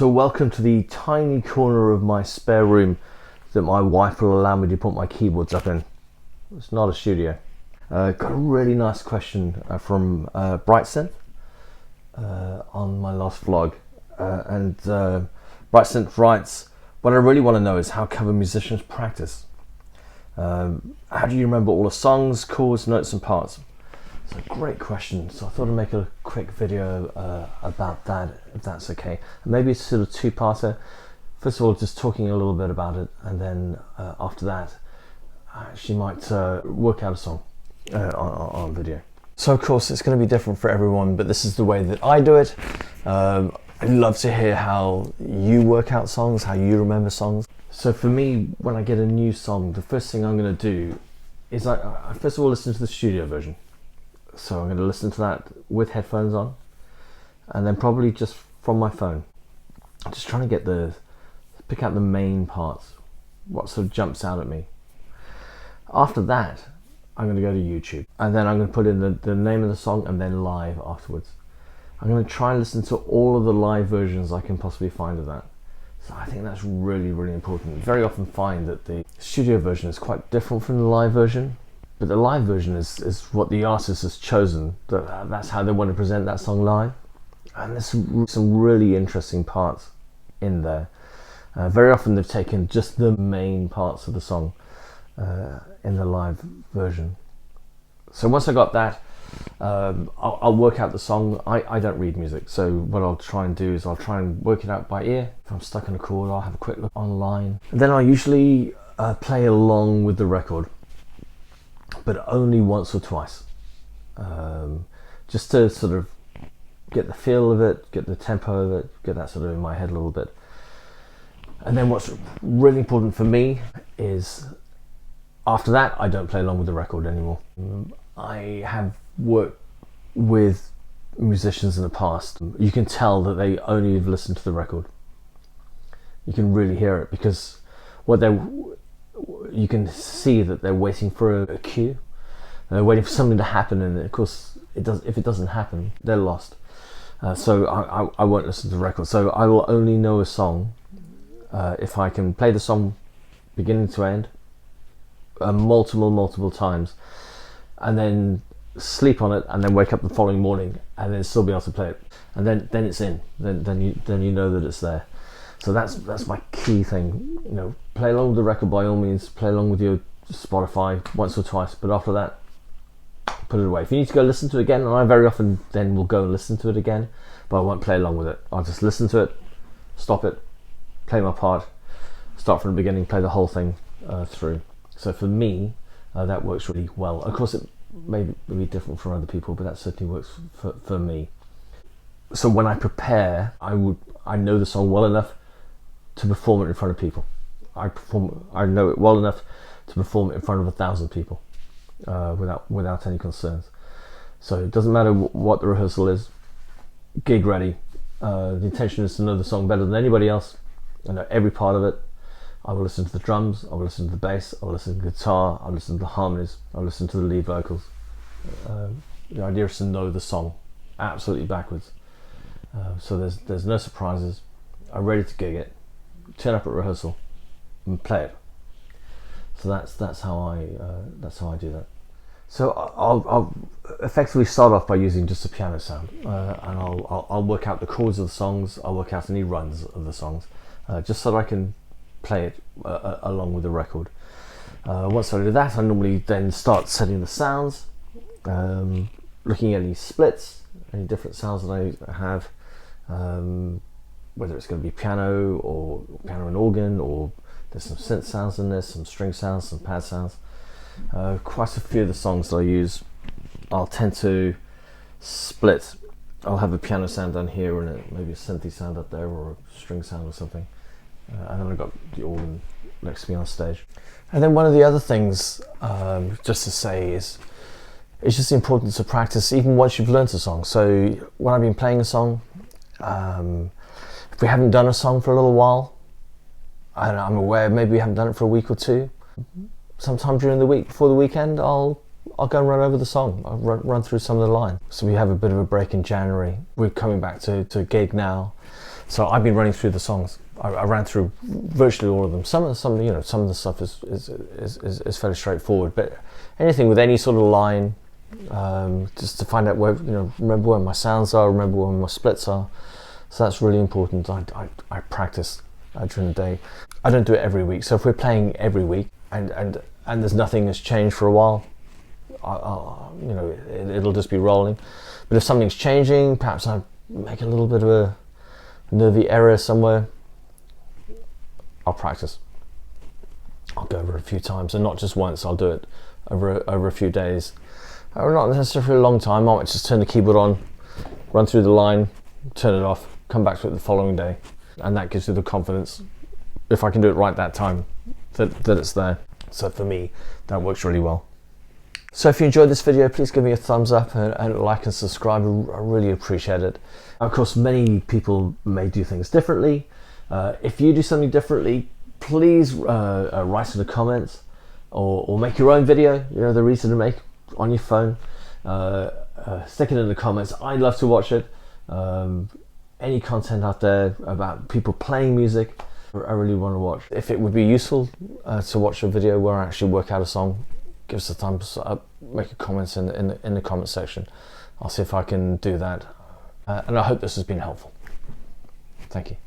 So welcome to the tiny corner of my spare room that my wife will allow me to put my keyboards up in. It's not a studio. Got a really nice question from Brightsynth on my last vlog. Brightsynth writes, what I really want to know is how cover musicians practice. How do you remember all the songs, chords, notes and parts? It's a great question, so I thought I'd make a quick video about that, if that's okay. Maybe it's sort of two-parter. First of all, just talking a little bit about it, and then after that, she might work out a song on video. So of course, it's going to be different for everyone, but this is the way that I do it. I'd love to hear how you work out songs, how you remember songs. So for me, when I get a new song, the first thing I'm going to do is I first of all listen to the studio version. So I'm going to listen to that with headphones on, and then probably just from my phone. I'm just trying to pick out the main parts, what sort of jumps out at me. After that, I'm going to go to YouTube, and then I'm going to put in the name of the song and then live afterwards. I'm going to try and listen to all of the live versions I can possibly find of that. So I think that's really, really important. You very often find that the studio version is quite different from the live version. But the live version is what the artist has chosen. That's how they want to present that song live. And there's some really interesting parts in there. Very often they've taken just the main parts of the song in the live version. So once I got that, I'll work out the song. I don't read music, so what I'll try and do is I'll try and work it out by ear. If I'm stuck on a chord, I'll have a quick look online. And then I usually play along with the record, but only once or twice, just to sort of get the feel of it, get the tempo of it, get that sort of in my head a little bit. And then what's really important for me is after that, I don't play along with the record anymore. I have worked with musicians in the past. You can tell that they only have listened to the record. You can really hear it, because you can see that they're waiting for a cue. They're waiting for something to happen, and of course, if it doesn't happen, they're lost. So I won't listen to the record. So I will only know a song if I can play the song beginning to end multiple times, and then sleep on it, and then wake up the following morning, and then still be able to play it. And then it's in. Then you know that it's there. So that's my key thing. You know, play along with the record by all means. Play along with your Spotify once or twice, but after that, put it away. If you need to go listen to it again, and I very often then will go and listen to it again, but I won't play along with it. I'll just listen to it, stop it, play my part, start from the beginning, play the whole thing through. So for me, that works really well. Of course, it may be different for other people, but that certainly works for me. So when I prepare, I know the song well enough to perform it in front of people. I know it well enough to perform it in front of 1,000 people without any concerns. So it doesn't matter what the rehearsal is. Gig ready. The intention is to know the song better than anybody else. I know every part of it. I will listen to the drums, I will listen to the bass, I will listen to the guitar, I will listen to the harmonies, I will listen to the lead vocals. The idea is to know the song absolutely backwards. So there's no surprises. I'm ready to gig it, turn up at rehearsal, and play it. So that's how I do that. So I'll effectively start off by using just a piano sound, and I'll work out the chords of the songs. I'll work out any runs of the songs, just so that I can play it along with the record. Once I do that, I normally then start setting the sounds, looking at any splits, any different sounds that I have, whether it's going to be piano and organ, or there's some synth sounds in this, some string sounds, some pad sounds. Quite a few of the songs that I use, I'll tend to split. I'll have a piano sound down here and maybe a synthy sound up there, or a string sound or something. And then I've got the organ next to me on stage. And then one of the other things, just to say, is it's just the importance of practice even once you've learnt a song. So when I've been playing a song, if we haven't done a song for a little while, and I'm aware maybe we haven't done it for a week or two, sometime during the week, before the weekend, I'll go and run over the song. I'll run through some of the lines. So we have a bit of a break in January. We're coming back to a gig now. So I've been running through the songs. I ran through virtually all of them. Some of the stuff is fairly straightforward, but anything with any sort of line, just to find out where, remember where my sounds are, remember where my splits are. So that's really important. I practice during the day. I don't do it every week. So if we're playing every week and there's nothing has changed for a while, it'll just be rolling. But if something's changing, perhaps I make a little bit of a nervy error somewhere, I'll practice. I'll go over it a few times, and not just once. I'll do it over a few days, or not necessarily a long time. I might just turn the keyboard on, run through the line, turn it off, come back to it the following day, and that gives you the confidence, if I can do it right that time, that it's there. So for me, that works really well. So if you enjoyed this video, please give me a thumbs up and like and subscribe. I really appreciate it. Of course, many people may do things differently. If you do something differently, please write in the comments or make your own video. They're easy to make on your phone. Stick it in the comments. I'd love to watch it. Any content out there about people playing music, I really want to watch. If it would be useful to watch a video where I actually work out a song, give us a thumbs up, make a comment in the comment section. I'll see if I can do that. And I hope this has been helpful. Thank you.